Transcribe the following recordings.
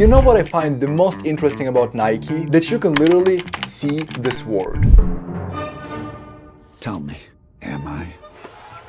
You know what I find the most interesting about Nike? That you can literally see this word. Tell me, am I?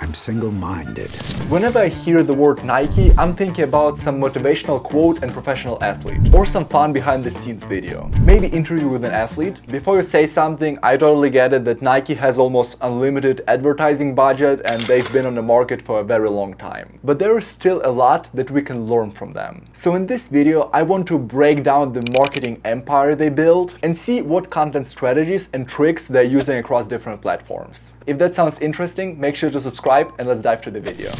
I'm single-minded. Whenever I hear the word Nike, I'm thinking about some motivational quote and professional athlete, or some fun behind the scenes video. Maybe interview with an athlete. Before you say something, I totally get it that Nike has almost unlimited advertising budget and they've been on the market for a very long time. But there is still a lot that we can learn from them. So in this video, I want to break down the marketing empire they built and see what content strategies and tricks they're using across different platforms. If that sounds interesting, make sure to subscribe and let's dive to the video.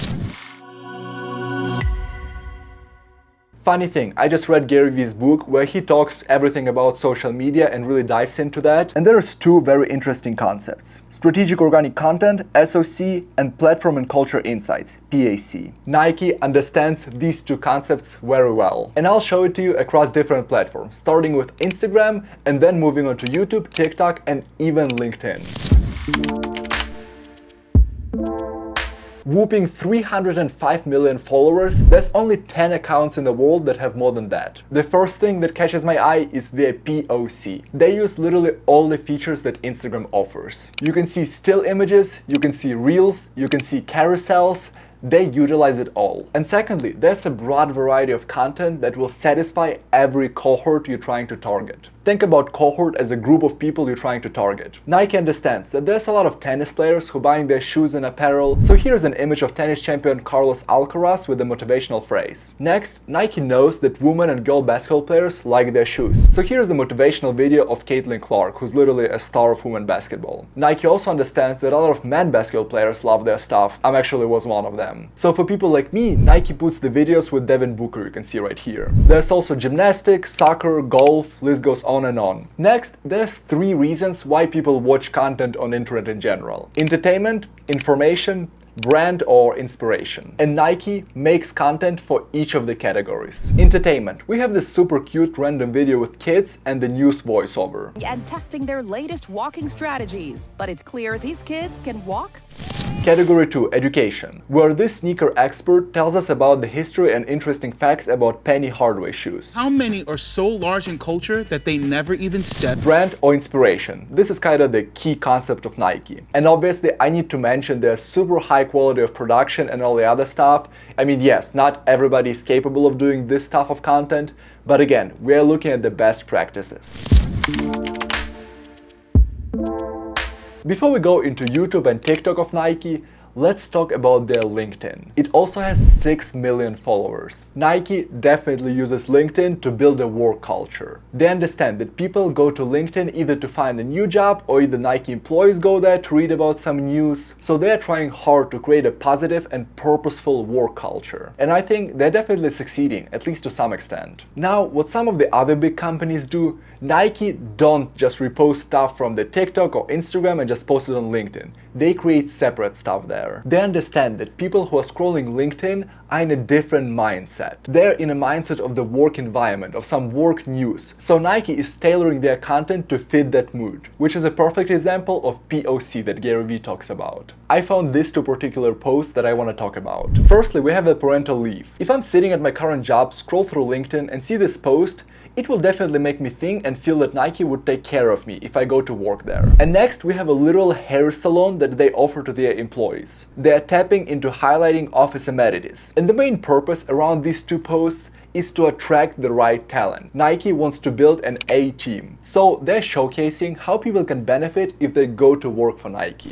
Funny thing, I just read Gary Vee's book where he talks everything about social media and really dives into that. And there's two very interesting concepts: strategic organic content, SOC, and platform and culture insights, PAC. Nike understands these two concepts very well. And I'll show it to you across different platforms, starting with Instagram and then moving on to YouTube, TikTok, and even LinkedIn. Whooping 305 million followers, there's only 10 accounts in the world that have more than that. The first thing that catches my eye is their POC. They use literally all the features that Instagram offers. You can see still images, you can see reels, you can see carousels. They utilize it all. And secondly, there's a broad variety of content that will satisfy every cohort you're trying to target. Think about cohort as a group of people you're trying to target. Nike understands that there's a lot of tennis players who buying their shoes and apparel, so here's an image of tennis champion Carlos Alcaraz with a motivational phrase. Next, Nike knows that women and girl basketball players like their shoes, so here's a motivational video of Caitlin Clark, who's literally a star of women basketball. Nike also understands that a lot of men basketball players love their stuff. I actually was one of them. So for people like me, Nike puts the videos with Devin Booker, you can see right here. There's also gymnastics, soccer, golf, list goes on and on. Next, there's 3 reasons why people watch content on internet in general: entertainment, information, brand, or inspiration. And Nike makes content for each of the categories. Entertainment. We have this super cute random video with kids and the news voiceover. And testing their latest walking strategies. But it's clear these kids can walk. Category 2, education, where this sneaker expert tells us about the history and interesting facts about Penny Hardaway shoes. How many are so large in culture that they never even step? Brand or inspiration. This is kind of the key concept of Nike. And obviously I need to mention their super high quality of production and all the other stuff. I mean, yes, not everybody is capable of doing this type of content, but again, we are looking at the best practices. Before we go into YouTube and TikTok of Nike, let's talk about their LinkedIn. It also has 6 million followers. Nike definitely uses LinkedIn to build a work culture. They understand that people go to LinkedIn either to find a new job or either Nike employees go there to read about some news. So they're trying hard to create a positive and purposeful work culture. And I think they're definitely succeeding, at least to some extent. Now, what some of the other big companies do, Nike don't just repost stuff from the TikTok or Instagram and just post it on LinkedIn. They create separate stuff there. They understand that people who are scrolling LinkedIn are in a different mindset. They're in a mindset of the work environment, of some work news. So Nike is tailoring their content to fit that mood, which is a perfect example of POC that Gary Vee talks about. I found these 2 particular posts that I want to talk about. Firstly, we have the parental leave. If I'm sitting at my current job, scroll through LinkedIn and see this post, it will definitely make me think and feel that Nike would take care of me if I go to work there. And next, we have a literal hair salon that they offer to their employees. They are tapping into highlighting office amenities. And the main purpose around these 2 posts is to attract the right talent. Nike wants to build an A team. So they're showcasing how people can benefit if they go to work for Nike.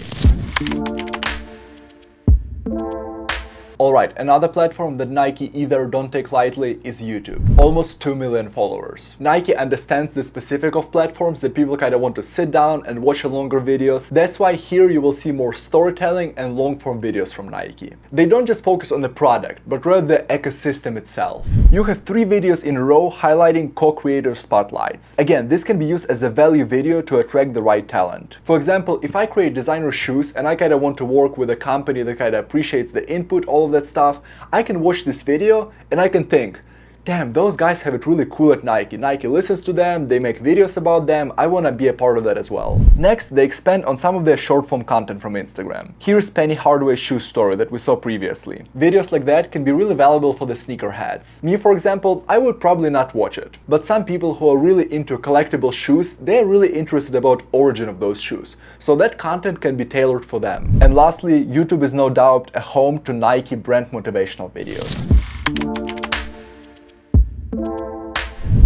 Alright, another platform that Nike either don't take lightly is YouTube. Almost 2 million followers. Nike understands the specific of platforms that people kind of want to sit down and watch longer videos. That's why here you will see more storytelling and long-form videos from Nike. They don't just focus on the product, but rather the ecosystem itself. You have 3 videos in a row highlighting co-creator spotlights. Again, this can be used as a value video to attract the right talent. For example, if I create designer shoes and I kind of want to work with a company that kind of appreciates the input, all of that stuff, I can watch this video and I can think, damn, those guys have it really cool at Nike. Nike listens to them, they make videos about them, I wanna be a part of that as well. Next, they expand on some of their short form content from Instagram. Here's Penny Hardaway's shoe story that we saw previously. Videos like that can be really valuable for the sneakerheads. Me, for example, I would probably not watch it. But some people who are really into collectible shoes, they're really interested about origin of those shoes. So that content can be tailored for them. And lastly, YouTube is no doubt a home to Nike brand motivational videos.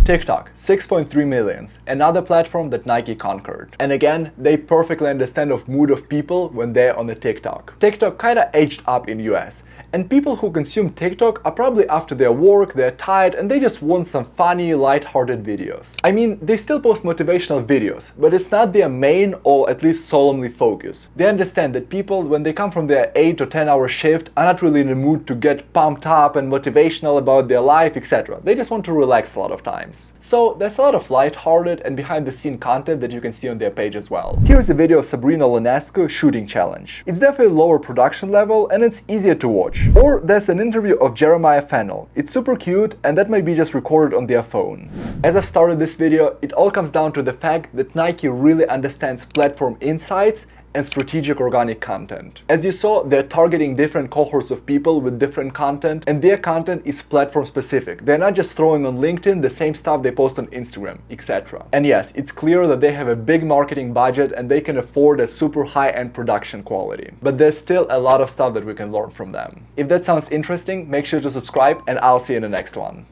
TikTok, 6.3 million, another platform that Nike conquered. And again, they perfectly understand the mood of people when they're on the TikTok. TikTok kinda aged up in US, and people who consume TikTok are probably after their work, they're tired, and they just want some funny, light-hearted videos. I mean, they still post motivational videos, but it's not their main or at least solemnly focus. They understand that people, when they come from their 8 or 10-hour shift, are not really in the mood to get pumped up and motivational about their life, etc. They just want to relax a lot of times. So there's a lot of light-hearted and behind-the-scene content that you can see on their page as well. Here's a video of Sabrina Ionescu shooting challenge. It's definitely lower production level and it's easier to watch. Or there's an interview of Jeremiah Fennell. It's super cute and that might be just recorded on their phone. As I started this video, it all comes down to the fact that Nike really understands platform insights and strategic organic content. As you saw, they're targeting different cohorts of people with different content, and their content is platform specific. They're not just throwing on LinkedIn the same stuff they post on Instagram, etc. And yes, it's clear that they have a big marketing budget and they can afford a super high-end production quality. But there's still a lot of stuff that we can learn from them. If that sounds interesting, make sure to subscribe and I'll see you in the next one.